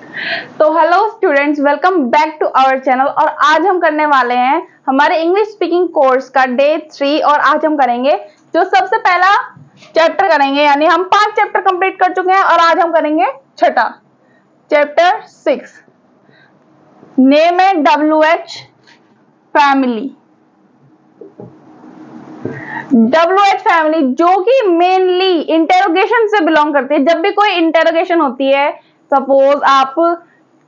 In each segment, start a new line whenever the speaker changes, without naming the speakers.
तो hello students, welcome back to our channel. और आज हम करने वाले हैं हमारे इंग्लिश स्पीकिंग कोर्स का डे 3। और आज हम करेंगे जो सबसे पहला चैप्टर करेंगे, यानी हम 5 चैप्टर कंप्लीट कर चुके हैं और आज हम करेंगे छठा चैप्टर 6। नेम है WH फैमिली। WH फैमिली जो कि मेनली इंटेरोगेशन से बिलोंग करती है। जब भी कोई इंटेरोगेशन होती है, सपोज आप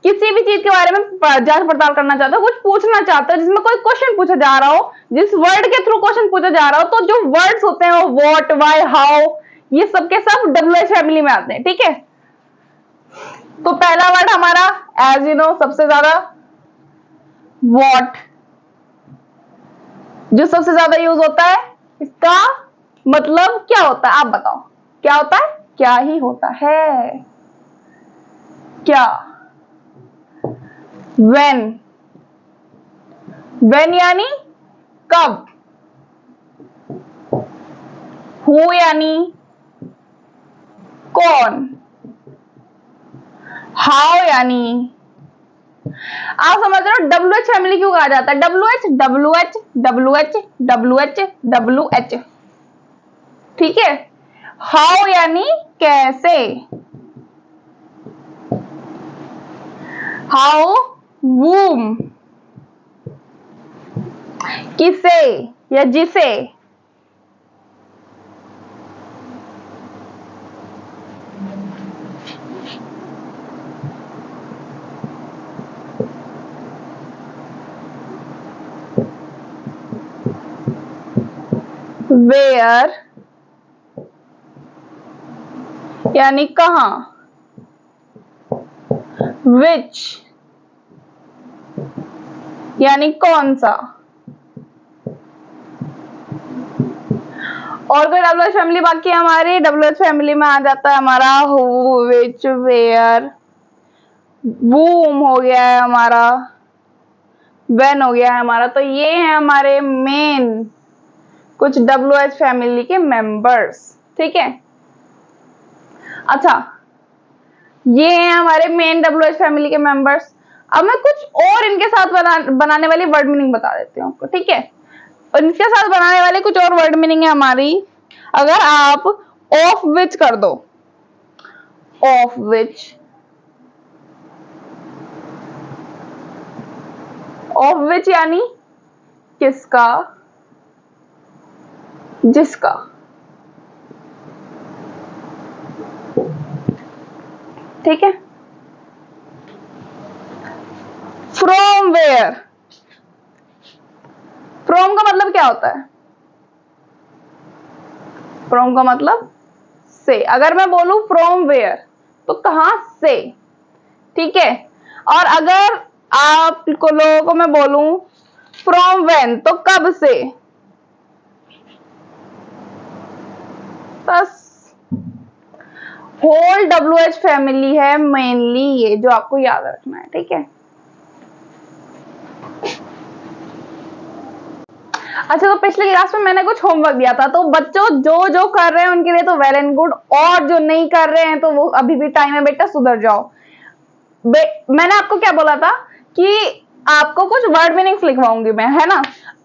किसी भी चीज के बारे में जांच पड़ताल करना चाहते हो, कुछ पूछना चाहते हो, जिसमें कोई क्वेश्चन पूछा जा रहा हो, जिस वर्ड के थ्रू क्वेश्चन पूछा जा रहा हो, तो जो वर्ड्स होते हैं वो व्हाट, व्हाई, हाउ, ये सब के सब WH फैमिली में आते हैं। ठीक है, तो पहला वर्ड हमारा एज यू नो सबसे ज्यादा व्हाट, जो सबसे ज्यादा यूज होता है। इसका मतलब क्या होता है, आप बताओ क्या होता है? क्या ही होता है, क्या। when यानी कब। who यानी कौन। how यानी, आप समझ रहे हो WH फैमिली क्यों कहा जाता है? WH। ठीक है। how यानी कैसे। how, whom, किसे या जिसे। where यानी कहां। which यानी कौन सा। और कोई WH फैमिली बाकी है हमारी? WH फैमिली में आ जाता है हमारा who, which, where, whom हो गया है हमारा, when हो गया है हमारा। तो ये है हमारे मेन कुछ WH फैमिली के मेंबर्स। ठीक है, अच्छा, ये हैं हमारे मेन WH फैमिली के मेंबर्स। अब मैं कुछ और इनके साथ बनाने वाली वर्ड मीनिंग बता देती हूँ आपको। ठीक है, और इनके साथ बनाने वाले कुछ और वर्ड मीनिंग है हमारी। अगर आप ऑफ विच कर दो, ऑफ विच, ऑफ विच यानी किसका, जिसका। ठीक है। फ्रॉम वेयर, फ्रॉम का मतलब क्या होता है? फ्रॉम का मतलब से। अगर मैं बोलूं फ्रॉम वेयर तो कहां से। ठीक है, और अगर आपको लोगों को मैं बोलूं फ्रॉम व्हेन तो कब से। बस होल WH फैमिली है मेनली ये, जो आपको याद रखना है। ठीक है, अच्छा, तो पिछले क्लास में मैंने कुछ होमवर्क दिया था, तो बच्चों जो जो कर रहे हैं उनके लिए तो वेल एंड गुड, और जो नहीं कर रहे हैं तो वो अभी भी टाइम है बेटा, सुधर जाओ। मैंने आपको क्या बोला था कि आपको कुछ वर्ड मीनिंग्स लिखवाऊंगी मैं, है ना।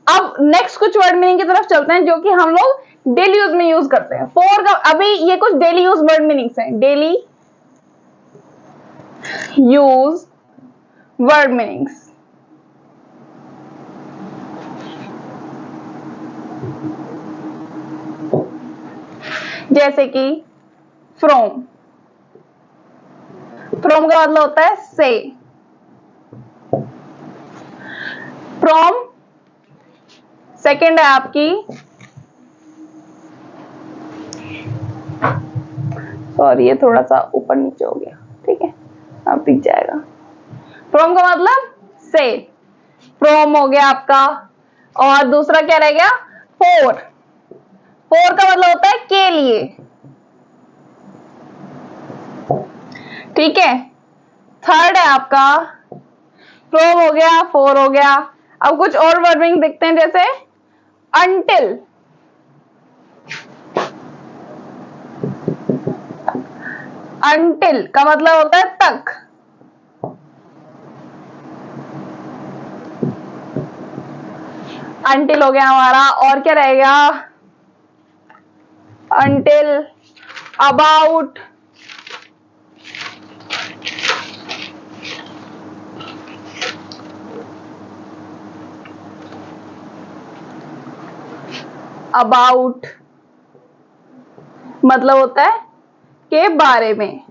अब नेक्स्ट कुछ वर्ड मीनिंग की तरफ चलते हैं जो कि हम लोग डेली यूज में यूज करते हैं। फॉर का अभी ये कुछ डेली यूज वर्ड मीनिंग्स हैं, डेली यूज वर्ड मीनिंग्स। जैसे कि फ्रॉम, फ्रॉम का मतलब होता है से। फ्रॉम सेकंड है आपकी, सॉरी ये थोड़ा सा ऊपर नीचे हो गया। ठीक है, अब दिख जाएगा। फ्रॉम का मतलब से, फ्रॉम हो गया आपका। और दूसरा क्या रह गया? फोर, फोर का मतलब होता है के लिए। ठीक है, थर्ड है आपका फ्रॉम हो गया, फोर हो गया। अब कुछ और वर्ड मीनिंग देखते हैं, जैसे अनटिल, अनटिल का मतलब होता है तक। until हो गया हमारा, और क्या रहेगा? until, about, about मतलब होता है के बारे में।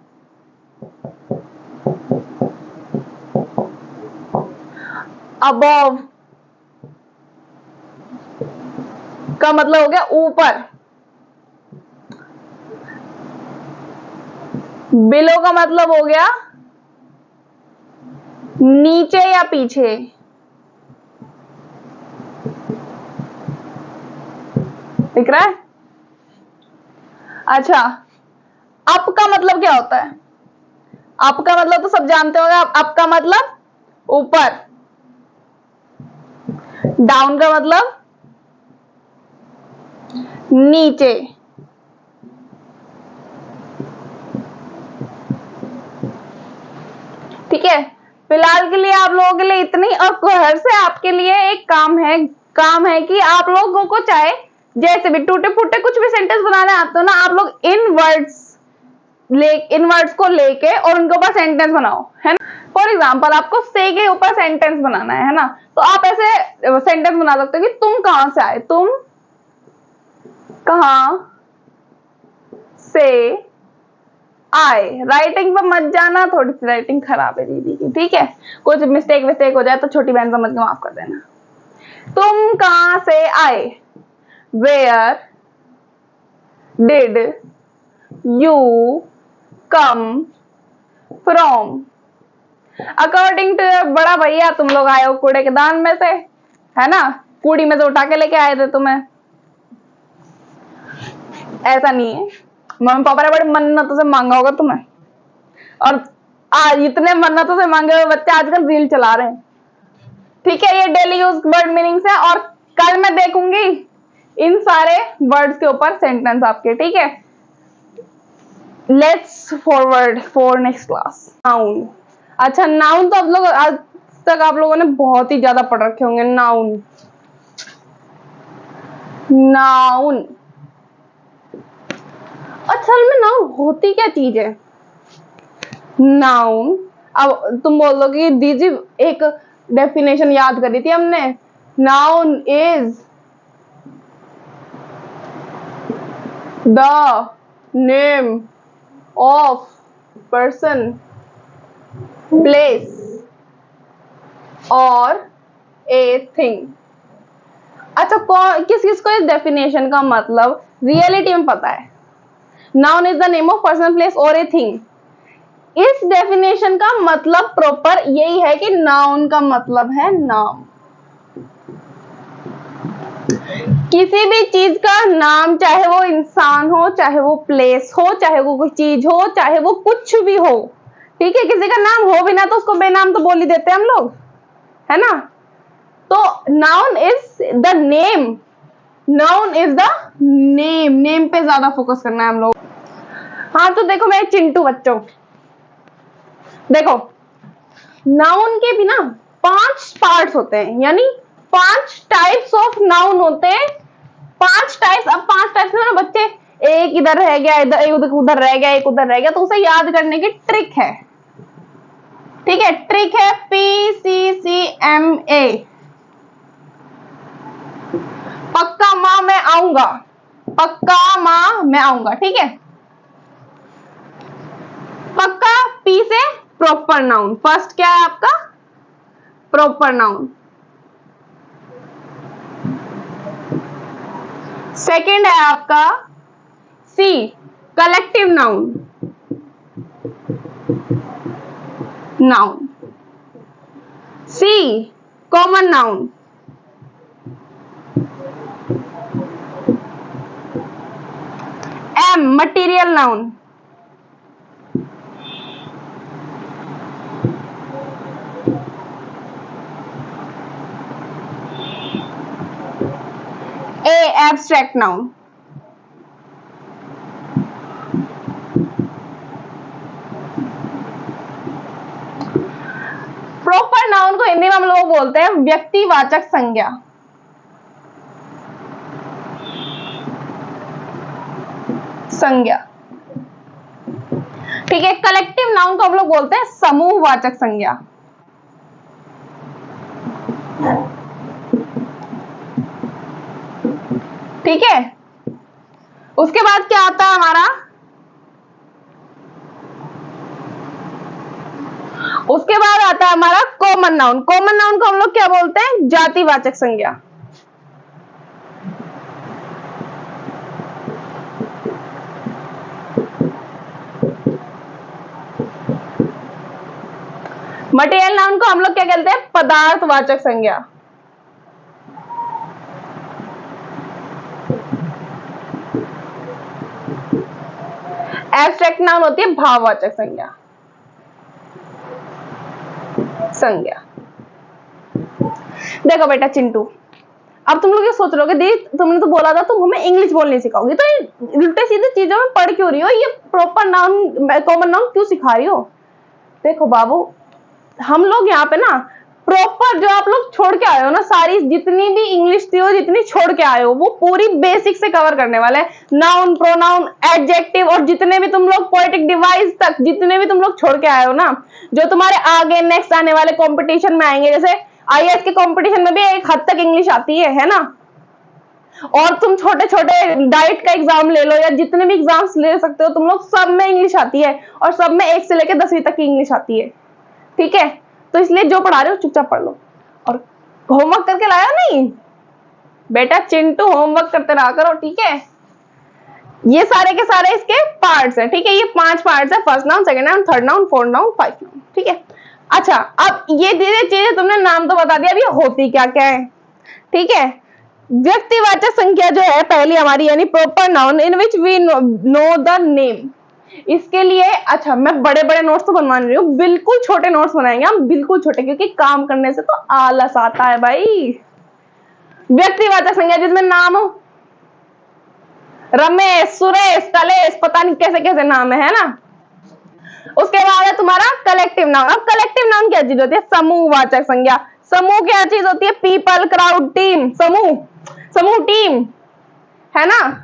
above का मतलब हो गया ऊपर। below का मतलब हो गया नीचे या पीछे। दिख रहा है? अच्छा, अप का मतलब क्या होता है? अप का मतलब तो सब जानते होंगे, अप का मतलब ऊपर। डाउन का मतलब नीचे। ठीक है, फिलहाल के लिए आप लोगों के लिए इतनी, और घर से आपके लिए एक काम है कि आप लोगों को चाहे जैसे भी टूटे फूटे कुछ भी सेंटेंस बनाने आते हो ना, आप लोग इन वर्ड्स को लेके और उनके ऊपर सेंटेंस बनाओ, है ना। फॉर एग्जाम्पल आपको से के ऊपर सेंटेंस बनाना है ना, तो आप ऐसे सेंटेंस बना सकते हो कि तुम कहां से आए, तुम कहां से आए। राइटिंग पर मत जाना, थोड़ी सी राइटिंग खराब है दीदी की, ठीक है, कुछ मिस्टेक हो जाए तो छोटी बहन समझ के माफ कर देना। तुम कहां से आए, where did you come from. According to बड़ा भैया तुम लोग आए हो कूड़े के दान में से, है ना, कूड़ी में से उठा के लेके आए थे तुम्हें। ऐसा नहीं है, मम्मी पापा ने बड़ी मन्नतों से मांगा होगा तुम्हें, और आज इतने मन्नतों से मांगे हुए बच्चे आजकल रील चला रहे हैं। ठीक है, ये डेली यूज वर्ड मीनिंग्स है, और कल मैं देखूंगी इन सारे वर्ड्स के ऊपर सेंटेंस आपके, ठीक है। Let's forward for next class. Noun. अच्छा, नाउन तो आप लोग आज तक आप लोगों ने बहुत ही ज्यादा पढ़ रखे होंगे। नाउन, नाउन असल में नाउन होती क्या चीज है? नाउन, अब तुम बोल दो कि दीदी एक डेफिनेशन याद करी थी हमने, noun is the name of person, place और ए थिंग। अच्छा, किस किस को इस डेफिनेशन का मतलब रियलिटी में पता है? Noun is the name of person, place और ए थिंग। इस डेफिनेशन का मतलब प्रॉपर यही है कि नाउन का मतलब है नाम। किसी भी चीज का नाम, चाहे वो इंसान हो, चाहे वो प्लेस हो, चाहे वो कोई चीज हो, चाहे वो कुछ भी हो, ठीक है। किसी का नाम हो भी ना तो उसको बेनाम तो बोल ही देते हैं हम लोग, है ना। तो noun is the name, noun is the name, name पे ज्यादा फोकस करना है हम लोग। हाँ, तो देखो मेरे चिंटू बच्चों, देखो नाउन के भी ना 5 पार्ट्स होते हैं, यानी 5 टाइप्स ऑफ नाउन होते हैं। 5 टाइप्स, अब 5 टाइप्स में ना बच्चे, एक इधर रह गया, इधर एक उधर रह गया, एक उधर रह गया, तो उसे याद करने की ट्रिक है, ठीक है। ट्रिक है PCCMA, पक्का माँ मैं आऊंगा, पक्का माँ मैं आऊंगा, ठीक है। पक्का, पी से प्रॉपर नाउन, फर्स्ट क्या है आपका? Proper noun. सेकंड है आपका C, collective noun, noun. C, common noun. M, material noun. A, abstract noun. Proper noun को हिंदी में हम लोग बोलते हैं व्यक्तिवाचक संज्ञा। संज्ञा। ठीक है, कलेक्टिव नाउन को हम लोग बोलते हैं समूहवाचक संज्ञा। ठीक है, उसके बाद क्या आता है हमारा, उसके बाद आता है हमारा कॉमन नाउन। कॉमन नाउन को हम लोग क्या बोलते हैं, जातिवाचक संज्ञा। मटेरियल नाउन को हम लोग क्या कहते हैं, पदार्थवाचक संज्ञा। एब्स्ट्रैक्ट नाउन होती है भाववाचक संज्ञा। देखो बेटा चिंटू, अब तुम लोग ये सोच रहोगे दी तुमने तो बोला था तुम हमें इंग्लिश बोलनी सिखाओगी, तो ये उल्टे सीधे चीजों में पढ़ क्यों रही हो, ये प्रॉपर नाउन कॉमन नाउन क्यों सिखा रही हो। देखो बाबू, हम लोग यहाँ पे ना प्रॉपर जो आप लोग छोड़ के आए हो ना, सारी जितनी भी इंग्लिश थी हो, जितनी छोड़ के आए हो, वो पूरी बेसिक से कवर करने वाले हैं। नाउन, प्रोनाउन, एडजेक्टिव और जितने भी तुम लोग पोएटिक डिवाइस तक जितने भी तुम लोग छोड़ के आए हो ना, जो तुम्हारे आगे नेक्स्ट आने वाले कंपटीशन में आएंगे, जैसे आईएएस के कंपटीशन में भी एक हद तक इंग्लिश आती है ना। और तुम छोटे छोटे डाइट का एग्जाम ले लो या जितने भी एग्जाम्स ले सकते हो तुम लोग, सब में इंग्लिश आती है और सब में 1 से लेकर 10वीं तक की इंग्लिश आती है। ठीक है, तो इसलिए जो पढ़ा रहे हो चुपचाप पढ़ लो। और होमवर्क करके लाया नहीं बेटा चिंटू, होमवर्क करते रहा करो। ठीक है, ये सारे के सारे इसके पार्ट्स हैं। ठीक है, ये 5 पार्ट्स है, first noun, second noun, third noun, fourth noun, five noun. ठीक है, अच्छा अब ये धीरे चीजें तुमने नाम तो बता दिया, अब ये होती क्या क्या है। ठीक है, व्यक्तिवाचक संख्या जो है पहली हमारी, यानी proper noun in which we know the name. इसके लिए अच्छा मैं बड़े बड़े नोट्स तो बनवा रही हूँ, बिल्कुल छोटे नोट्स बनाएंगे हम, बिल्कुल छोटे, क्योंकि काम करने से तो आलस आता है भाई। व्यक्तिवाचक संज्ञा जिसमें नाम हो, रमेश, सुरेश, कलेश, पता नहीं कैसे कैसे नाम है ना। उसके बाद है तुम्हारा कलेक्टिव नाउन। अब कलेक्टिव नाउन क्या चीज होती है, समूहवाचक संज्ञा। समूह क्या चीज होती है, पीपल, क्राउड, टीम। समूह, समूह टीम है ना,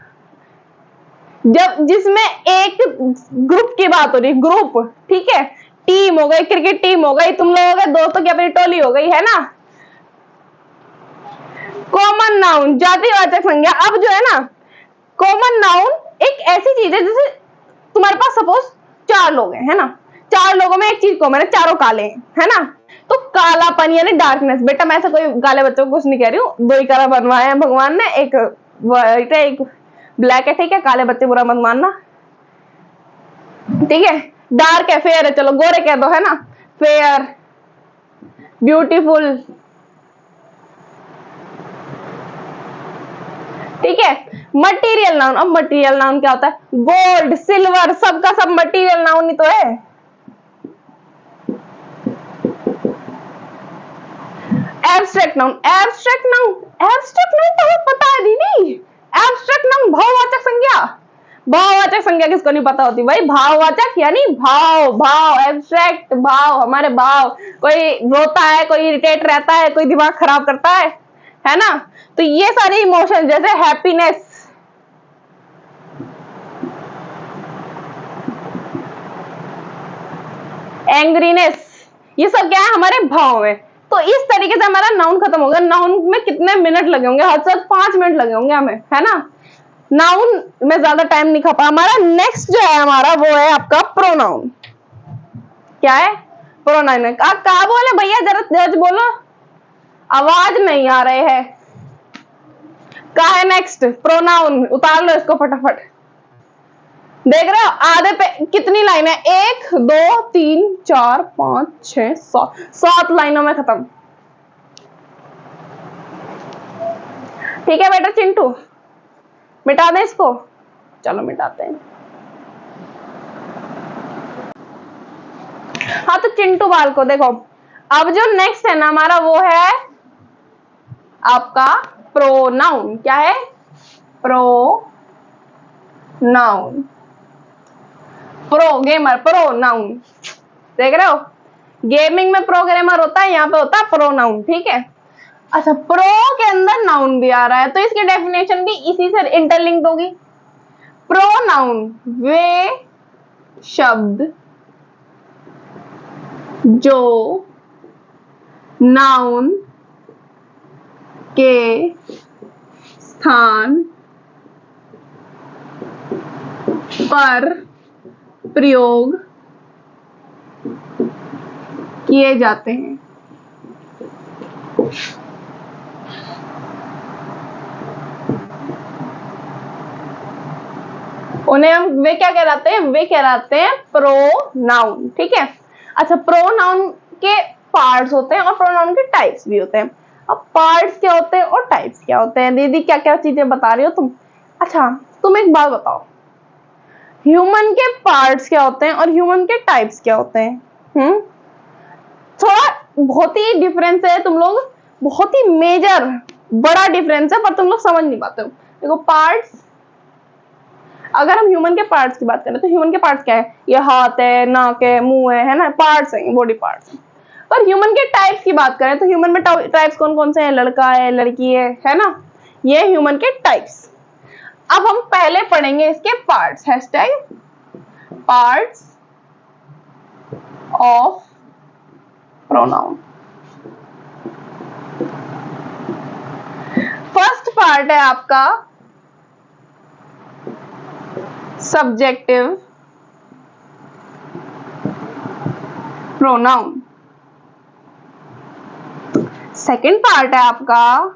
जब जिसमें एक ग्रुप की बात हो रही, ग्रुप। ठीक है, टीम हो गई, क्रिकेट टीम हो गई, तुम लोग हो गए दोस्तों की अपनी टोली हो गई, है ना। कॉमन नाउन, जातिवाचक संज्ञा। अब जो है ना, कॉमन नाउन एक ऐसी चीज है जैसे तुम्हारे पास सपोज 4 लोग हैं, है ना, 4 लोगों में एक चीज कॉमन है, चारों काले हैं, है ना। तो कालापन यानी डार्कनेस, बेटा मैं ऐसा कोई काले बच्चों को कुछ नहीं कह रही हूँ, 2 ही कलर बनवाए हैं भगवान ने, एक व्हाइट है एक ब्लैक है। ठीक है, काले बच्चे बुरा मत मानना। ठीक है, डार्क है, फेयर है, चलो गोरे कह दो, है ना, फेयर, ब्यूटीफुल। ठीक है, मटेरियल नाउन। अब मटेरियल नाउन क्या होता है, गोल्ड, सिल्वर, सबका सब मटेरियल नाउन ही तो है। Abstract noun, abstract noun, abstract noun तो हमें पता है नहीं। एब्स्ट्रैक्ट नाउन भाववाचक संज्ञा। भाववाचक संज्ञा किसको नहीं पता होती भाई, भाववाचक यानी भाव, भाव, एब्स्ट्रैक्ट भाव, हमारे भाव। कोई रोता है, कोई इरिटेट रहता है, कोई दिमाग खराब करता है ना। तो ये सारे इमोशन जैसे हैप्पीनेस, एंग्रीनेस, ये सब क्या है, हमारे भाव है। तो इस तरीके से हमारा नाउन खत्म हो गया। नाउन में कितने मिनट लगे होंगे, हद से 5 मिनट लगे होंगे हमें, है ना। नाउन में ज्यादा टाइम नहीं खपा। हमारा नेक्स्ट जो है हमारा वो है आपका प्रोनाउन। क्या है, प्रोनाउन। आप कहा बोले भैया, जरा तेज बोलो, आवाज नहीं आ रहे है। क्या है नेक्स्ट, प्रोनाउन। उतार लो इसको फटाफट। देख रहे हो आधे पे कितनी लाइन है, 1 2 3 4 5 6 7 लाइनों में खत्म। ठीक है बेटा चिंटू, मिटा दें इसको, चलो मिटाते हैं। हाँ तो चिंटू बाल को देखो, अब जो नेक्स्ट है ना हमारा वो है आपका प्रोनाउन। क्या है, प्रोनाउन। Pro gamer, pronoun. देख रहे हो, गेमिंग में प्रोग्रामर होता है, यहाँ पे होता है प्रोनाउन। ठीक है, अच्छा प्रो के अंदर नाउन भी आ रहा है, तो इसकी डेफिनेशन भी इसी से इंटरलिंक्ड होगी। प्रोनाउन वे शब्द जो नाउन के स्थान पर प्रयोग किए जाते हैं। उन्हें हम वे क्या कहलाते हैं? वे कहलाते हैं प्रोनाउन। ठीक है। अच्छा, प्रोनाउन के पार्ट्स होते हैं और प्रोनाउन के टाइप्स भी होते हैं। अब पार्ट्स क्या होते हैं और टाइप्स क्या होते हैं? दीदी क्या क्या चीजें बता रही हो तुम? अच्छा, तुम एक बात बताओ, ह्यूमन के पार्ट्स क्या होते हैं और ह्यूमन के टाइप्स क्या होते हैं? थोड़ा बहुत ही डिफरेंस है, तुम लोग बहुत ही मेजर बड़ा डिफरेंस है, पर तुम लोग समझ नहीं पाते हो। देखो, पार्ट्स, अगर हम ह्यूमन के पार्ट्स की बात करें तो ह्यूमन के पार्ट्स क्या है? ये हाथ है, नाक है, मुंह है ना, पार्ट्स हैं, बॉडी पार्ट्स हैं। पर ह्यूमन के टाइप्स की बात करें तो ह्यूमन में टाइप्स कौन कौन से हैं? लड़का है, लड़की है ना, ये ह्यूमन के टाइप्स। अब हम पहले पढ़ेंगे इसके parts. Hashtag parts of pronoun. First part है आपका सब्जेक्टिव प्रोनाउन। सेकंड पार्ट है आपका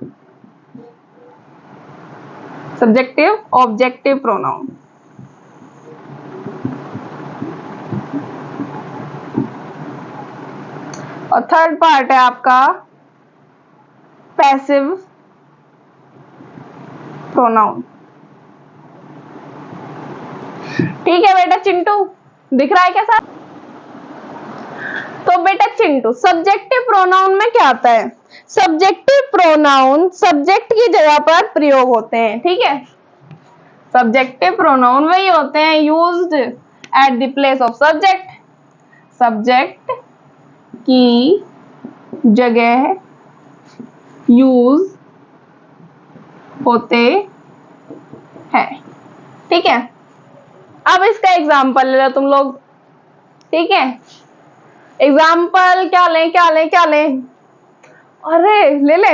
सब्जेक्टिव ऑब्जेक्टिव प्रोनाउन। और थर्ड पार्ट है आपका पैसिव प्रोनाउन। ठीक है बेटा चिंटू, दिख रहा है कैसा? तो बेटा चिंटू, सब्जेक्टिव प्रोनाउन में क्या आता है? सब्जेक्टिव प्रोनाउन सब्जेक्ट की जगह पर प्रयोग होते हैं। ठीक है, सब्जेक्टिव प्रोनाउन वही होते हैं used at the place of subject, subject की जगह यूज होते हैं। ठीक है, अब इसका एग्जाम्पल ले लो तुम लोग। ठीक है, एग्जाम्पल क्या लें क्या लें क्या लें? अरे ले ले,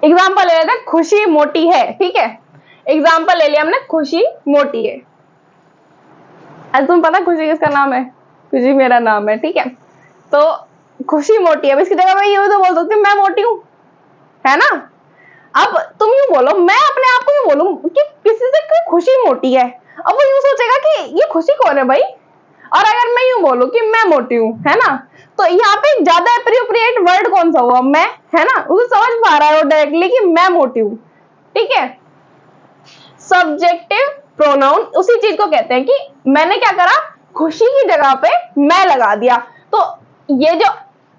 एग्जाम्पल ले लेते हैं, खुशी मोटी है। ठीक है, एग्जाम्पल ले लिया हमने, खुशी मोटी है। आज तुम्हें पता खुशी किसका नाम है? खुशी मेरा नाम है। ठीक है, तो खुशी मोटी है, अब इसकी जगह मैं ये तो बोल सकती हूँ मैं मोटी हूँ, है ना। अब तुम यूं बोलो, मैं अपने आप को यूं बोलूं कि किसी से कोई खुशी मोटी है, अब वो यूं सोचेगा कि ये खुशी कौन है भाई। और अगर मैं यूं बोलूं कि मैं मोटी हूं, है ना, तो यहाँ पे ज्यादा एप्रोप्रिएट वर्ड कौन सा हुआ? मैं, है ना, उसे समझ पा रहा है वो डायरेक्टली कि मैं मोटी हूं। ठीक है, सब्जेक्टिव प्रोनाउन उसी चीज को कहते हैं कि मैंने क्या करा, खुशी की जगह पे मैं लगा दिया। तो ये जो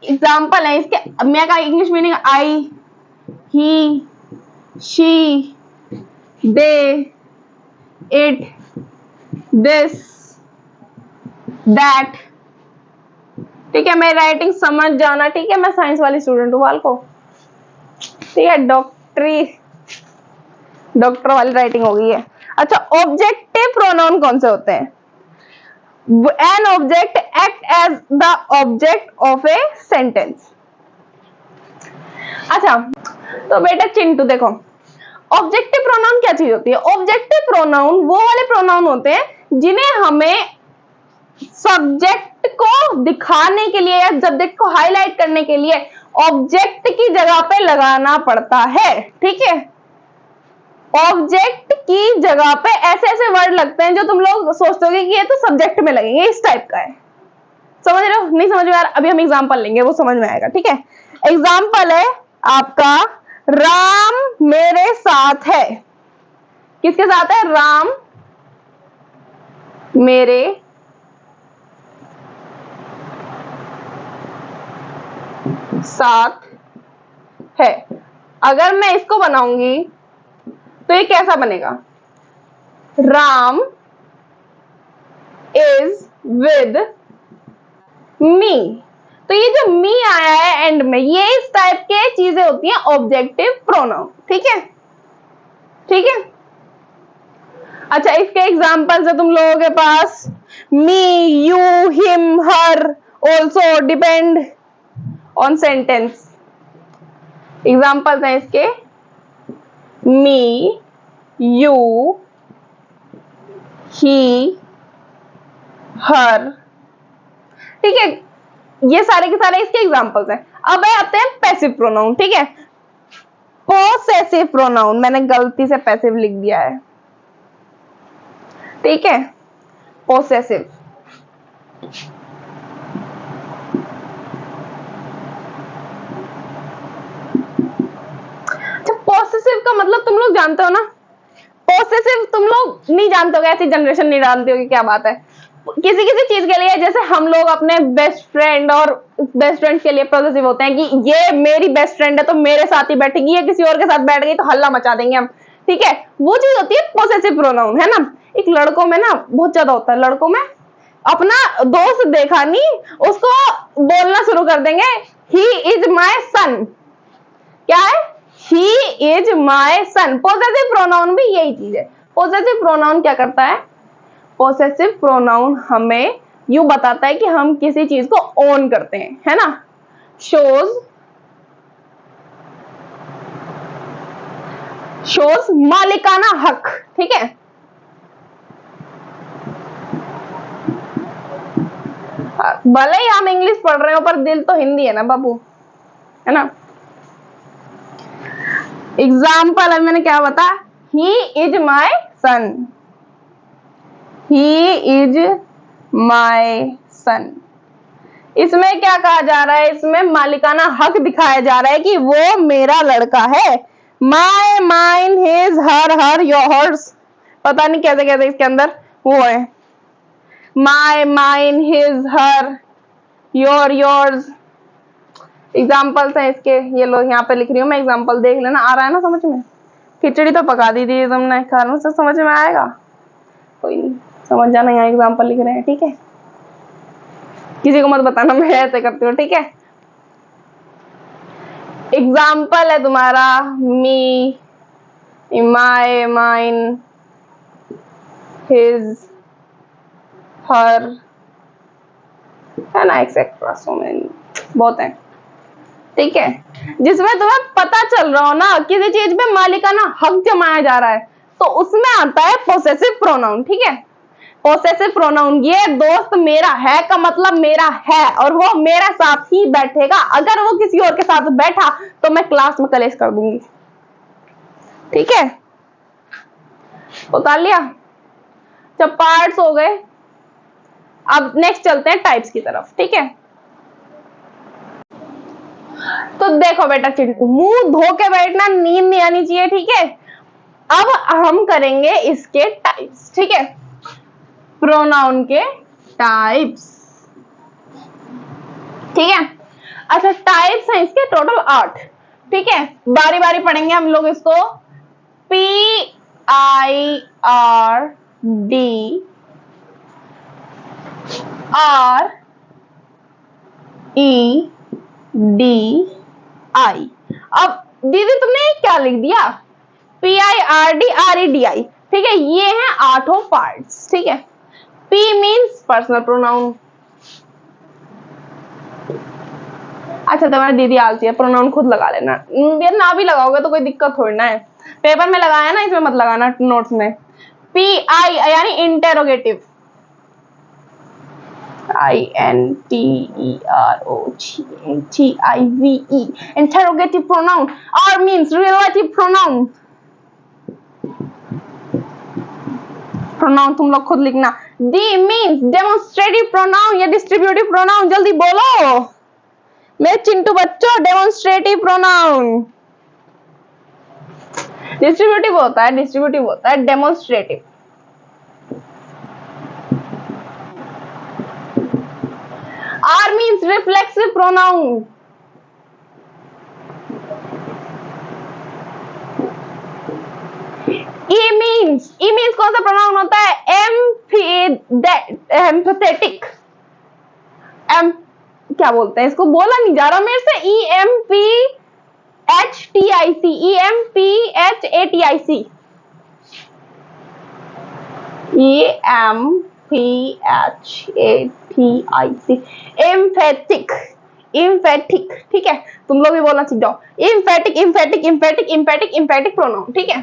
एग्जाम्पल है इसके, मैं का English meaning I, he, she, they, it, this, that. ठीक है, मैं राइटिंग समझ जाना। ठीक है, मैं साइंस वाली स्टूडेंट हूँ बाल को। ठीक है, डॉक्टर वाली राइटिंग हो गई है। अच्छा, ऑब्जेक्टिव प्रोनाउन कौन से होते हैं? An object act as the object of a sentence. अच्छा, तो बेटा चिंटू देखो, ऑब्जेक्टिव प्रोनाउन क्या चीज होती है? ऑब्जेक्टिव प्रोनाउन वो वाले प्रोनाउन होते हैं जिन्हें हमें सब्जेक्ट को दिखाने के लिए या सब्जेक्ट को हाईलाइट करने के लिए ऑब्जेक्ट की जगह पे लगाना पड़ता है। ठीक है, ऑब्जेक्ट की जगह पे ऐसे ऐसे वर्ड लगते हैं जो तुम लोग सोचते हो कि ये तो सब्जेक्ट में लगेंगे, इस टाइप का है। समझ रहे हो? नहीं समझ में आ रहा? अभी हम एग्जाम्पल लेंगे, वो समझ में आएगा। ठीक है, एग्जाम्पल है आपका राम मेरे साथ है। किसके साथ है? राम मेरे साथ है। अगर मैं इसको बनाऊंगी तो ये कैसा बनेगा? Ram is with me. तो ये जो मी आया है एंड में, ये इस टाइप के चीजें होती हैं ऑब्जेक्टिव प्रोनाउन। ठीक है, ठीक है। अच्छा, इसके एग्जाम्पल्स है तुम लोगों के पास, me, you, him, her, also, depend on sentence. Examples हैं इसके, मी, यू, ही, हर, ठीक है। ये सारे के सारे इसके एग्जाम्पल्स हैं। अब आते हैं पैसिव प्रोनाउन, ठीक है। पोसेसिव प्रोनाउन, मैंने गलती से पैसिव लिख दिया है, ठीक है। पोसेसिव, अच्छा पोसेसिव का मतलब तुम लोग जानते हो ना? पोसेसिव तुम लोग नहीं जानते हो, ऐसी जनरेशन नहीं जानती होगी, क्या बात है। किसी किसी चीज के लिए, जैसे हम लोग अपने बेस्ट फ्रेंड और बेस्ट फ्रेंड के लिए पॉजिटिव होते हैं कि ये मेरी बेस्ट फ्रेंड है तो मेरे साथ ही बैठेगी, ये किसी और के साथ बैठ गई तो हल्ला मचा देंगे हम, ठीक है। वो चीज होती है पॉसेसिव प्रोनाउन, है ना। एक लड़कों में ना बहुत ज्यादा होता है, लड़कों में अपना दोस्त देखा नहीं, उसको बोलना शुरू कर देंगे, ही इज माई सन। क्या है? He is my son. Possessive pronoun भी यही चीज है। पॉसेसिव प्रोनाउन क्या करता है? पॉसेसिव प्रोनाउन हमें यू बताता है कि हम किसी चीज को ओन करते हैं, है ना। शोज मालिकाना हक, ठीक है। भले ही हम इंग्लिश पढ़ रहे हो पर दिल तो हिंदी है ना बाबू, है ना। एग्जाम्पल अब मैंने क्या बताया, ही is my sun, he is my सन। इसमें क्या कहा जा रहा है? इसमें मालिकाना हक दिखाया जा रहा है कि वो मेरा लड़का है। माई, माइन, हिज, हर, योर्स, पता नहीं कैसे कैसे इसके अंदर वो है। माई, माइन, हिज, हर, योर्स। एग्जाम्पल्स हैं इसके, ये लो यहाँ पे लिख रही हूँ मैं, एग्जाम्पल देख लेना। आ रहा है ना समझ में? खिचड़ी तो पका दी थी तुमने, कारण से समझ में आएगा, कोई नहीं, समझ जाना। यहाँ एग्जाम्पल लिख रहे हैं, ठीक है। किसी को मत बताना मैं ऐसे करती हूँ, ठीक है। एग्जाम्पल है तुम्हारा मी, माई, माइन, हिज, हर, है ना, एक्सेट्रा, सो मेनी, बहुत है, ठीक है। जिसमें तुम्हें पता चल रहा हो ना किसी चीज पे मालिकाना हक जमाया जा रहा है, तो उसमें आता है पोसेसिव प्रोनाउन, ठीक है। पोसेसिव प्रोनाउन, ये दोस्त मेरा है का मतलब मेरा है और वो मेरे साथ ही बैठेगा। अगर वो किसी और के साथ बैठा तो मैं क्लास में कलेश कर दूंगी, ठीक है। उतार लिया? जब पार्ट्स हो गए, अब नेक्स्ट चलते हैं टाइप्स की तरफ, ठीक है। तो देखो बेटा चिंटू, मुंह धो के बैठना, नींद नहीं आनी चाहिए, ठीक है। अब हम करेंगे इसके टाइप्स, ठीक है, प्रोनाउन के टाइप्स, ठीक है। अच्छा, टाइप्स हैं इसके टोटल 8, ठीक है। बारी बारी पढ़ेंगे हम लोग इसको। PIRD REDI। अब दीदी तुमने क्या लिख दिया? PIRD REDI, ठीक है। ये हैं 8 पार्ट्स, ठीक है। P means personal pronoun. अच्छा तुम्हारी दीदी आलसी है, प्रोनाउन खुद लगा लेना, ना भी लगाओगे तो कोई दिक्कत थोड़ी ना है। पेपर में लगाया ना, इसमें मत लगाना, नोट्स में। PI यानी interrogative, INTEROGATIVE, interrogative pronoun। R means relative pronoun, pronoun तुम लोग खुद लिखना। D means demonstrative pronoun या distributive pronoun, जल्दी बोलो मेरे चिंटू बच्चों, डेमोन्स्ट्रेटिव प्रोनाउन। डिस्ट्रीब्यूटिव होता है demonstrative. R means reflexive pronoun। E means कौन सा प्रोनाउन होता है? एम्पैथेटिक। क्या बोलते हैं इसको, बोला नहीं जा रहा मेरे से। EMPHTIC। EMPHATIC, एम्फेटिक, इम्फेटिक, ठीक है, तुम लोग भी बोलना सीख जाओ, emphatic emphatic emphatic emphatic emphatic pronoun, ठीक है।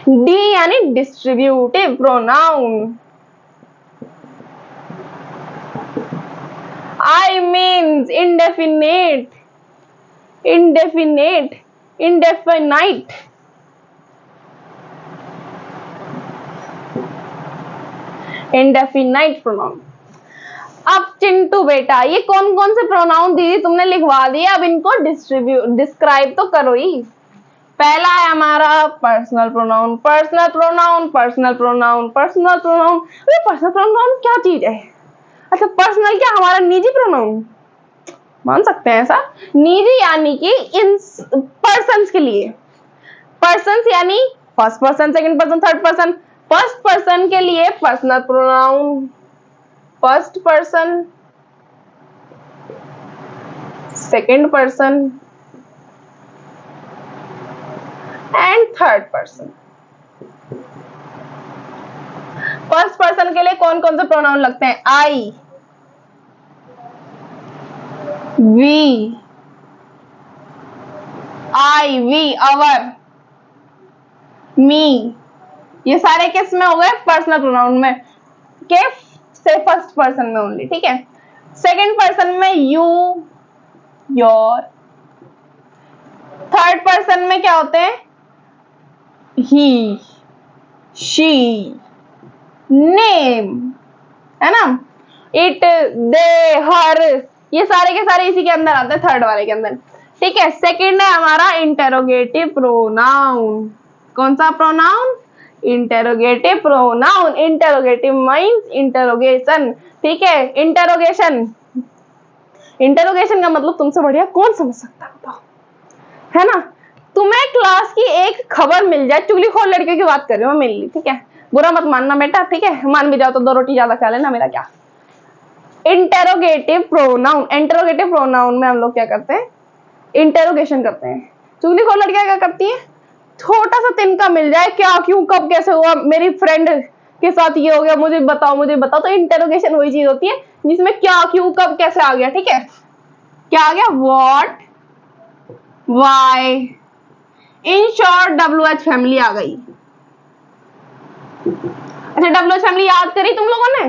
डी यानी distributive pronoun. I means indefinite, indefinite, indefinite, indefinite pronoun. अब चिंटू बेटा, ये कौन कौन से प्रोनाउन दीदी तुमने लिखवा दिए, अब इनको डिस्क्राइब तो करो ही। पहला है हमारा personal pronoun, personal pronoun, personal pronoun, personal pronoun. अरे पर्सनल प्रोनाउन क्या चीज है? अच्छा पर्सनल क्या हमारा निजी प्रोनाउन मान सकते हैं ऐसा? निजी यानी कि इन पर्सन्स के लिए, पर्सन्स यानी first person, second person, third person. First person के लिए personal pronoun, first person, second person and third person. First person के लिए कौन कौन से प्रोनाउन लगते हैं? आई, वी, आई वी, अवर, मी, ये सारे किस में हो गए? पर्सनल प्रोनाउन में, के से फर्स्ट पर्सन में ओनली, ठीक है। सेकंड पर्सन में यू, योर। थर्ड पर्सन में क्या होते हैं? ही, शी, नेम, है ना, इट, दे, हर, ये सारे के सारे इसी के अंदर आते हैं, थर्ड वाले के अंदर, ठीक है। सेकंड है हमारा इंटेरोगेटिव प्रोनाउन। कौन सा pronoun? Interrogative pronoun. Interrogative means interrogation, ठीक है। इंटेरोगेशन, इंटेरोगेशन का मतलब तुमसे बढ़िया कौन समझ सकता है, है ना। तुम्हें क्लास की एक खबर मिल जाए, चुगलीखोर लड़कियों की बात कर रही हूँ मेनली, ठीक है, बुरा मत मानना बेटा, ठीक है, मान भी जाओ तो 2 रोटी ज्यादा खा लेना, मेरा क्या। इंटेरोगेटिव प्रोनाउन, इंटेरोगेटिव प्रोनाउन में हम लोग क्या करते हैं? इंटेरोगेशन करते हैं। चुगलीखोर लड़कियां क्या करती हैं? छोटा सा तिनका मिल जाए, क्या, क्यों, कब, कैसे हुआ, मेरी फ्रेंड के साथ ये हो गया, मुझे बताओ मुझे बताओ। तो इंटेरोगेशन वही चीज होती है जिसमें क्या, क्यों, कब, कैसे आ गया, ठीक है। क्या आ गया? What, why, in short WH family आ गई। अच्छा WH फैमिली याद करी तुम लोगों ने?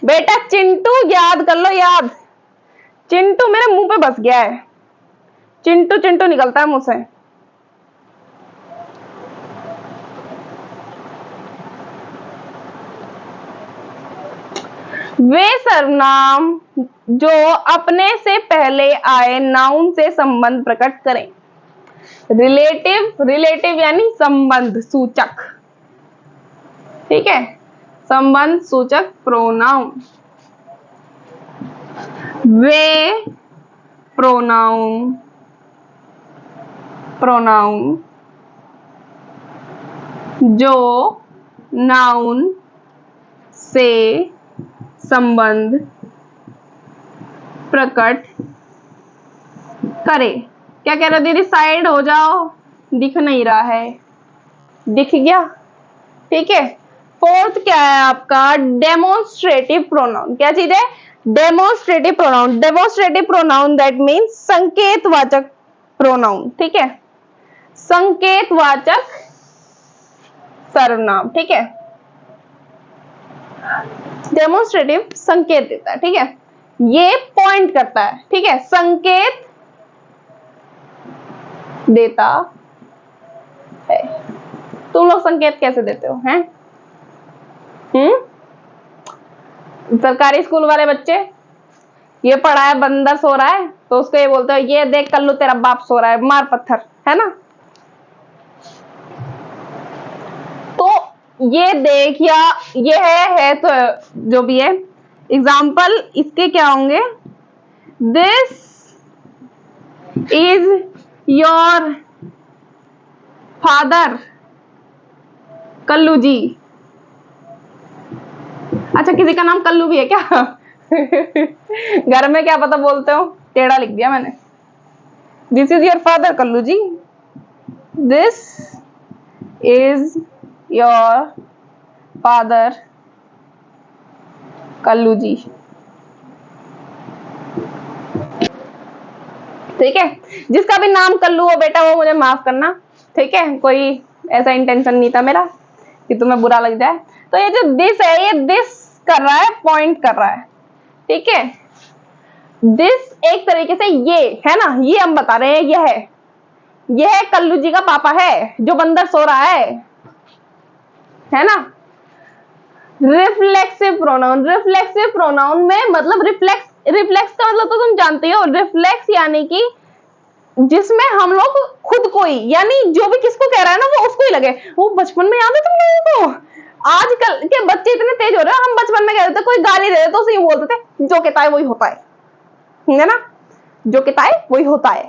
बेटा चिंटू याद कर लो, याद। चिंटू मेरे मुंह पे बस गया है, चिंटू चिंटू निकलता है मुंह से। वे सर्वनाम जो अपने से पहले आए नाउन से संबंध प्रकट करें। रिलेटिव, रिलेटिव यानी संबंध सूचक, ठीक है, संबंध सूचक प्रोनाउन। वे प्रोनाउन, प्रोनाउन जो नाउन से संबंध प्रकट करे। क्या कह रहे हो दीदी? साइड हो जाओ, दिख नहीं रहा है, दिख गया, ठीक है। फोर्थ क्या है आपका? Demonstrative pronoun. क्या चीज है? Demonstrative pronoun. Demonstrative pronoun that means संकेतवाचक प्रोनाउन, ठीक है, संकेतवाचक सर्वनाम, ठीक है। डेमोन्स्ट्रेटिव संकेत देता है, ठीक है, ये पॉइंट करता है, ठीक है, संकेत देता है। तुम लोग संकेत कैसे देते हो हैं? सरकारी स्कूल वाले बच्चे, ये पढ़ा है बंदर सो रहा है तो उसको ये बोलते हो, ये देख कल्लू तेरा बाप सो रहा है, मार पत्थर, है ना। तो ये देख या ये है तो जो भी है, एग्जाम्पल इसके क्या होंगे? This is your father, Kallu ji. अच्छा किसी का नाम कल्लू भी है क्या? घर में क्या पता बोलते हो, टेढ़ा लिख दिया मैंने। This is your father Kallu ji, this is your father Kallu ji. ठीक है, जिसका भी नाम कल्लू हो बेटा वो मुझे माफ करना, ठीक है, कोई ऐसा इंटेंशन नहीं था मेरा कि तुम्हें बुरा लग जाए। तो ये जो दिस है, ये दिस कर रहा है, पॉइंट कर रहा है, ठीक है। दिस एक तरीके से ये है ना, ये हम बता रहे हैं, यह कल्लू जी का पापा है जो बंदर सो रहा है ना। रिफ्लेक्सिव प्रोनाउन, रिफ्लेक्सिव प्रोनाउन में मतलब रिफ्लेक्स का मतलब तो तुम जानते हो, रिफ्लेक्स यानी कि जिसमें हम लोग खुद को ही, यानी जो भी किसको कह रहा है ना वो उसको ही लगे। वो बचपन में याद है तुम लोगों को, आजकल के बच्चे इतने तेज हो रहे हैं, हम बचपन में कहते थे कोई गाली दे दे तो उसे बोलते थे जो कहता है वही होता है ना, जो कहता है वही होता है।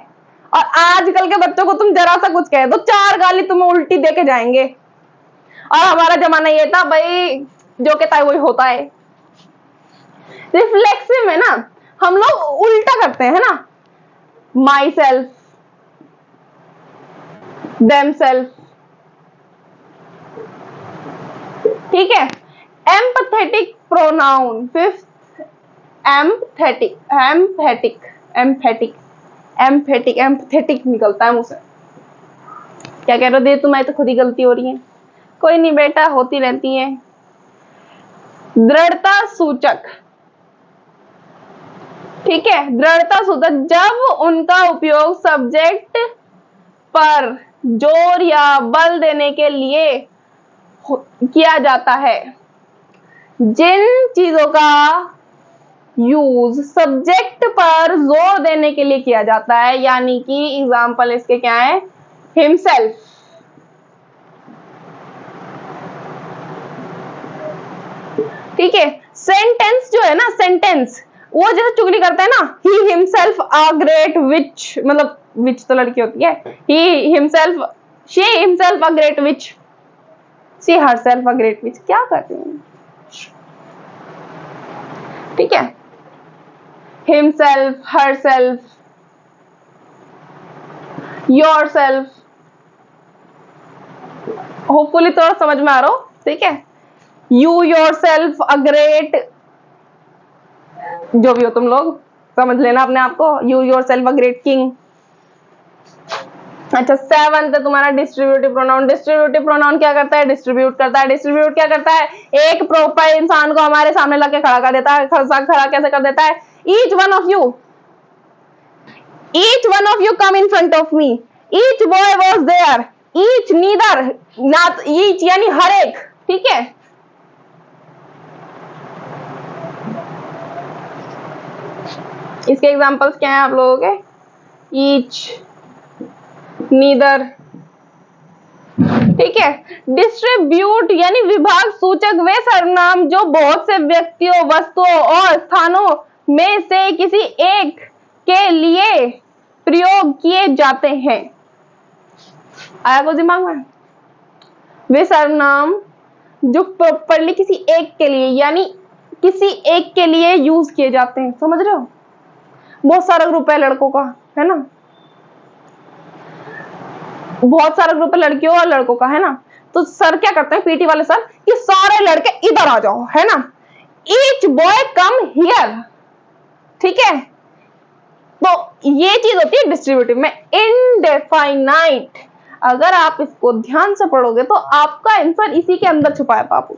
और आजकल के बच्चों को तुम जरा सा कुछ कह दो 4 गाली तुम्हें उल्टी दे के जाएंगे। और हमारा जमाना ये था भाई जो कहता है वही होता है। रिफ्लेक्सिव में ना हम लोग उल्टा करते हैं ना, माई सेल्फ, देम सेल्फ, ठीक है। Empathetic pronoun, fifth empathetic, empathetic empathetic empathetic empathetic निकलता है मुंह से। क्या कह रहे हो, दे तुम्हारी तो खुद ही गलती हो रही है। कोई नहीं बेटा, होती रहती है। दृढ़ता सूचक, ठीक है, दृढ़ता सूचक जब उनका उपयोग सब्जेक्ट पर जोर या बल देने के लिए किया जाता है। जिन चीजों का यूज सब्जेक्ट पर जोर देने के लिए किया जाता है, यानी कि एग्जाम्पल इसके क्या है, हिमसेल्फ, ठीक है। सेंटेंस जो है ना, सेंटेंस वो जैसे चुगली करते हैं ना, ही हिमसेल्फ अ ग्रेट विच, मतलब विच तो लड़की होती है, he himself, she himself a great which, she herself a great विच, क्या करते हैं, ठीक है। हिमसेल्फ, हरसेल्फ, योरसेल्फ, होपफुली थोड़ा समझ में आ रहा हो, ठीक है। यू योरसेल्फ अ ग्रेट, जो भी हो तुम लोग समझ लेना अपने आप को, you yourself a great king. अच्छा, 7th है तुम्हारा डिस्ट्रीब्यूटिव प्रोनाउन। डिस्ट्रीब्यूटिव प्रोनाउन क्या करता है, डिस्ट्रीब्यूट करता है। डिस्ट्रीब्यूट क्या करता है, एक प्रॉपर इंसान को हमारे सामने लाके खड़ा कर देता है। खड़ा कैसे कर देता है, each one of you come in front of me, each boy was there, each neither, not each यानी हर एक, ठीक है। इसके एग्जांपल्स क्या हैं आप लोगों के, ईच, नीदर, ठीक है। डिस्ट्रीब्यूट यानी विभाग सूचक वे सर्वनाम जो बहुत से व्यक्तियों, वस्तुओं और स्थानों में से किसी एक के लिए प्रयोग किए जाते हैं। आया कुछ दिमाग में, वे सर्वनाम जो प्रॉपरली किसी एक के लिए, यानी किसी एक के लिए यूज किए जाते हैं, समझ रहे हो। बहुत सारा ग्रुप है लड़कों का, है ना, बहुत सारा ग्रुप है लड़कियों और लड़कों का, है ना। तो सर क्या करते हैं, पीटी वाले सर, कि सारे लड़के इधर आ जाओ, है ना, ईच बॉय कम हियर, ठीक है। तो ये चीज होती है डिस्ट्रीब्यूटिव में। इनडेफाइनाइट, अगर आप इसको ध्यान से पढ़ोगे तो आपका आंसर इसी के अंदर छुपा है बाबू।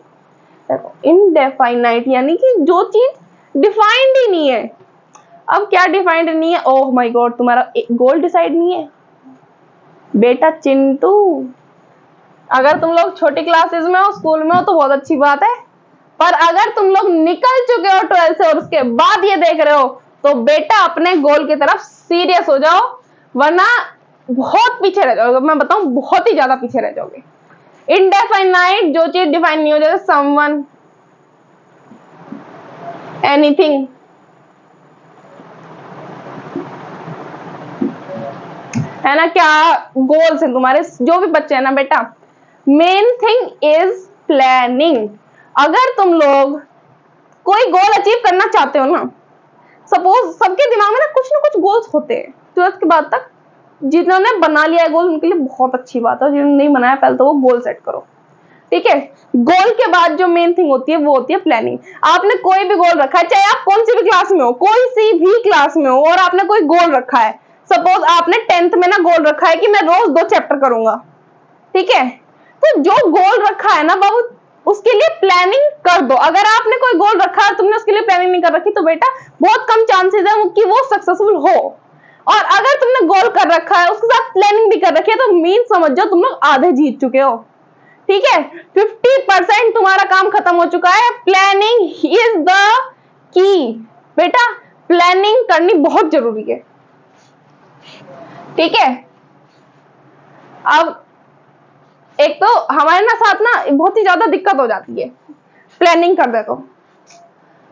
देखो, इनडेफाइनाइट यानी कि जो चीज डिफाइंड ही नहीं है। अब क्या डिफाइंड नहीं है, ओह माय गॉड, तुम्हारा गोल डिसाइड नहीं है बेटा चिंटू। अगर तुम लोग छोटी क्लासेस में हो, स्कूल में हो तो बहुत अच्छी बात है, पर अगर तुम लोग निकल चुके हो 12th से और उसके बाद ये देख रहे हो तो बेटा अपने गोल की तरफ सीरियस हो जाओ, वरना बहुत पीछे रह जाओगे। मैं बताऊं, बहुत ही ज्यादा पीछे रह जाओगे। इनडेफिनाइट जो चीज डिफाइन नहीं हो, जैसे समवन, एनीथिंग, है ना। क्या गोल्स हैं तुम्हारे, जो भी बच्चे हैं ना बेटा, मेन थिंग इज प्लानिंग। अगर तुम लोग कोई गोल अचीव करना चाहते हो ना, सपोज सबके दिमाग में ना कुछ गोल्स होते हैं 12th के बाद तक। जिन्होंने बना लिया है गोल उनके लिए बहुत अच्छी बात है, जिन्होंने नहीं बनाया पहले तो वो गोल सेट करो, ठीक है। गोल के बाद जो मेन थिंग होती है वो होती है प्लानिंग। आपने कोई भी गोल रखा है, चाहे आप कौन सी भी क्लास में हो, कोई सी भी क्लास में हो, और आपने कोई गोल रखा है, सपोज आपने 10th में ना गोल रखा है कि मैं रोज 2 चैप्टर करूंगा, ठीक है, तो जो गोल रखा है ना बाबू, उसके लिए प्लानिंग कर दो। अगर आपने कोई गोल रखा है, तुमने उसके लिए प्लानिंग नहीं कर रखी, तो बेटा बहुत कम चांसेस है कि वो सक्सेसफुल हो। और अगर तुमने गोल कर रखा है, उसके साथ प्लानिंग भी कर रखी है, तो मीन समझ जाओ तुम लोग आधे जीत चुके हो, ठीक है। 50% तुम्हारा काम खत्म हो चुका है। Planning is the key. बेटा प्लानिंग करनी बहुत जरूरी है, ठीक है। अब एक तो हमारे ना साथ ना बहुत ही ज्यादा दिक्कत हो जाती है, प्लानिंग कर दे तो।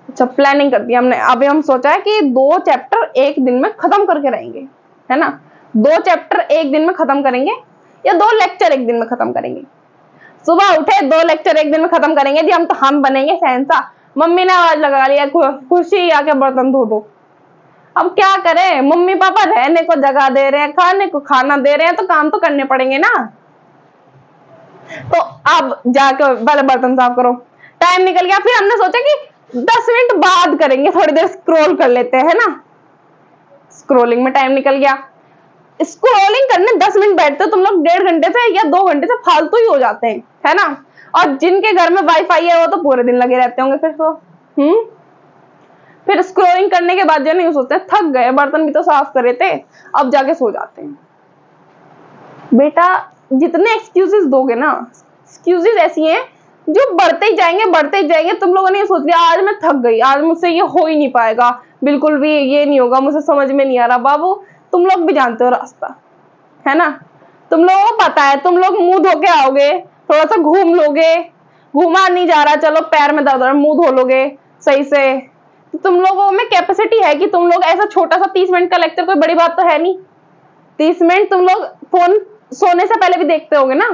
अच्छा प्लानिंग कर दी हमने, अभी हम सोचा है कि 2 चैप्टर एक दिन में खत्म करके रहेंगे, है ना। 2 चैप्टर एक दिन में खत्म करेंगे, या 2 लेक्चर एक दिन में खत्म करेंगे। सुबह उठे 2 लेक्चर एक दिन में खत्म करेंगे जी, हम बनेंगे शहंशाह। मम्मी ने आवाज लगा लिया, खुशी आके बर्तन धो दो। अब क्या करें, मम्मी पापा रहने को जगह दे रहे हैं, खाने को खाना दे रहे हैं, तो काम तो करने पड़ेंगे ना। तो अब जाके पहले बर्तन साफ करो, टाइम निकल गया। फिर हमने सोचा कि 10 मिनट बाद करेंगे, थोड़ी देर स्क्रॉल कर लेते हैं, ना। स्क्रॉलिंग में टाइम निकल गया। स्क्रॉलिंग करने 10 मिनट बैठते हो तुम लोग, 1.5 घंटे से या 2 घंटे से फालतू ही हो जाते हैं, है ना। और जिनके घर में वाईफाई है वो तो पूरे दिन लगे रहते होंगे फिर तो। फिर स्क्रॉलिंग करने के बाद जो नहीं सोचते थक गए, बर्तन भी तो साफ करे थे, अब जाके सो जाते हैं। बेटा जितने एक्सक्यूजेस दोगे ना, एक्सक्यूजेस ऐसी हैं जो बढ़ते ही जाएंगे। तुम लोगों ने ये सोच लिया आज मैं थक गई, आज मुझसे ये हो ही नहीं पाएगा, बिल्कुल भी ये नहीं होगा, मुझे समझ में नहीं आ रहा। बाबू तुम लोग भी जानते हो रास्ता, है ना। तुम लोगों को पता है, तुम लोग मुंह धो के आओगे, थोड़ा सा घूम लोगे, घूमा नहीं जा रहा, चलो पैर में दर्द है, मुंह धो लोगे सही से। तो तुम लोगों में कैपेसिटी है कि तुम लोग ऐसा छोटा सा 30 मिनट का लेक्चर, कोई बड़ी बात तो है नहीं। 30 मिनट तुम लोग फोन सोने से पहले भी देखते होगे ना,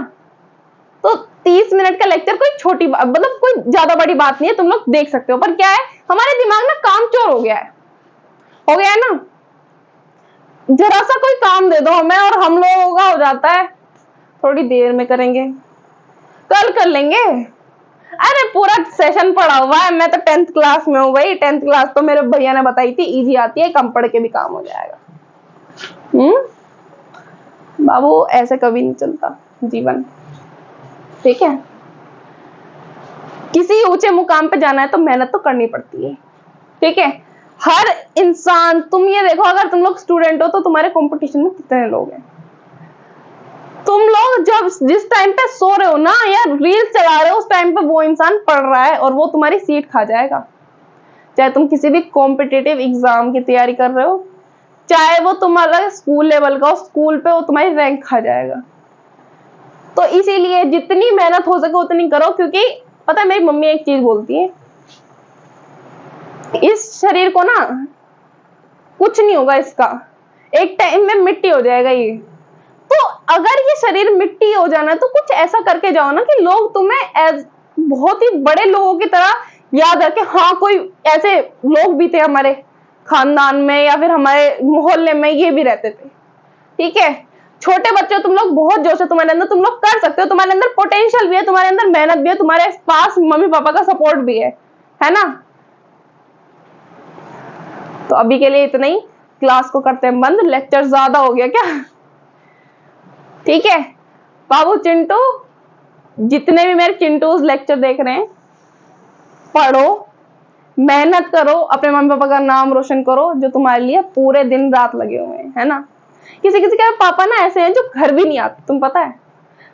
तो 30 मिनट का लेक्चर कोई छोटी मतलब कोई ज्यादा बड़ी बात नहीं है, तुम लोग देख सकते हो। पर क्या है, हमारे दिमाग में काम चोर हो गया है ना। जरा सा कोई काम दे दो हमें और हम लोगों का हो जाता है थोड़ी देर में करेंगे, कल कर लेंगे। अरे पूरा सेशन पड़ा हुआ है, मैं तो 10th क्लास में हूँ भाई। 10th क्लास तो मेरे भैया ने बताई थी इजी आती है, कम पढ़ के भी काम हो जाएगा। बाबू ऐसे कभी नहीं चलता जीवन, ठीक है। किसी ऊंचे मुकाम पे जाना है तो मेहनत तो करनी पड़ती है, ठीक है। हर इंसान, तुम ये देखो अगर तुम लोग स्टूडेंट हो तो तुम्हारे कंपटीशन में कितने लोग हैं। तुम लोग जब जिस टाइम पे सो रहे हो ना या रील चला रहे हो, उस टाइम पे वो इंसान पढ़ रहा है और वो तुम्हारी सीट खा जाएगा। चाहे तुम किसी भी कॉम्पिटिटिव एग्जाम की तैयारी कर रहे हो, चाहे वो तुम्हारा स्कूल लेवल का हो, स्कूल पे वो तुम्हारी रैंक खा जाएगा। तो इसीलिए जितनी मेहनत हो सके उतनी करो, क्योंकि पता है मेरी मम्मी एक चीज बोलती है, इस शरीर को ना कुछ नहीं होगा, इसका एक टाइम में मिट्टी हो जाएगा ये। तो अगर ये शरीर मिट्टी हो जाना तो कुछ ऐसा करके जाओ ना कि लोग तुम्हें एज बहुत ही बड़े लोगों की तरह याद रखे। हाँ कोई ऐसे लोग भी थे हमारे खानदान में या फिर हमारे मोहल्ले में, ये भी रहते थे, ठीक है। छोटे बच्चे तुम लोग बहुत जोश है तुम्हारे अंदर, तुम लोग कर सकते हो, तुम्हारे अंदर पोटेंशियल भी है, तुम्हारे अंदर मेहनत भी है, तुम्हारे पास मम्मी पापा का सपोर्ट भी है ना। तो अभी के लिए इतना ही, क्लास को करते हैं बंद, लेक्चर ज्यादा हो गया क्या, ठीक है। बाबू चिंटू, जितने भी मेरे चिंटूज लेक्चर देख रहे हैं, पढ़ो, मेहनत करो, अपने मम्मी पापा का नाम रोशन करो जो तुम्हारे लिए पूरे दिन रात लगे हुए हैं, है ना। किसी किसी के पापा ना ऐसे हैं जो घर भी नहीं आते, तुम पता है,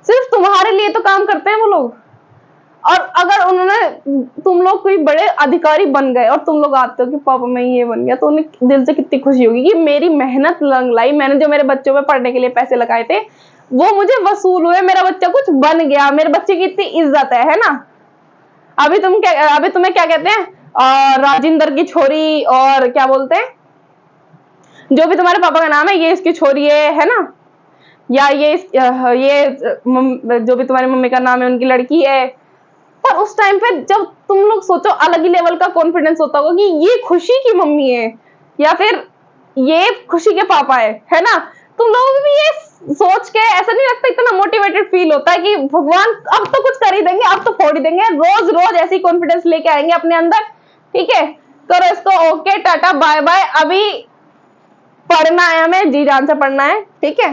सिर्फ तुम्हारे लिए तो काम करते हैं वो लोग। और अगर उन्होंने, तुम लोग कोई बड़े अधिकारी बन गए और तुम लोग आते हो कि पापा मैं ये बन गया, तो उन्हें दिल से कितनी खुशी होगी कि मेरी मेहनत लाई, मैंने जो मेरे बच्चों पे पढ़ने के लिए पैसे लगाए थे वो मुझे वसूल हुए, मेरा बच्चा कुछ बन गया, मेरे बच्चे की इतनी इज्जत है ना। अभी तुम्हें क्या कहते हैं, राजिंदर की छोरी, और क्या बोलते हैं, जो भी तुम्हारे पापा का नाम है, ये इसकी छोरी है ना, या ये जो भी तुम्हारी मम्मी का नाम है उनकी लड़की है। पर उस टाइम पे जब तुम लोग सोचो, अलग ही लेवल का कॉन्फिडेंस होता होगा कि ये खुशी की मम्मी है या फिर ये खुशी के पापा है ना। तुम लोगों को भी ये सोच के ऐसा नहीं लगता लगता है, इतना मोटिवेटेड फील होता है कि भगवान अब तो कुछ कर ही देंगे, अब तो फोड़ ही देंगे। रोज रोज ऐसी कॉन्फिडेंस लेके आएंगे अपने अंदर। ठीक है, करो इसको। Okay, tata bye bye. अभी पढ़ना है, हमें जी जान से पढ़ना है। ठीक है।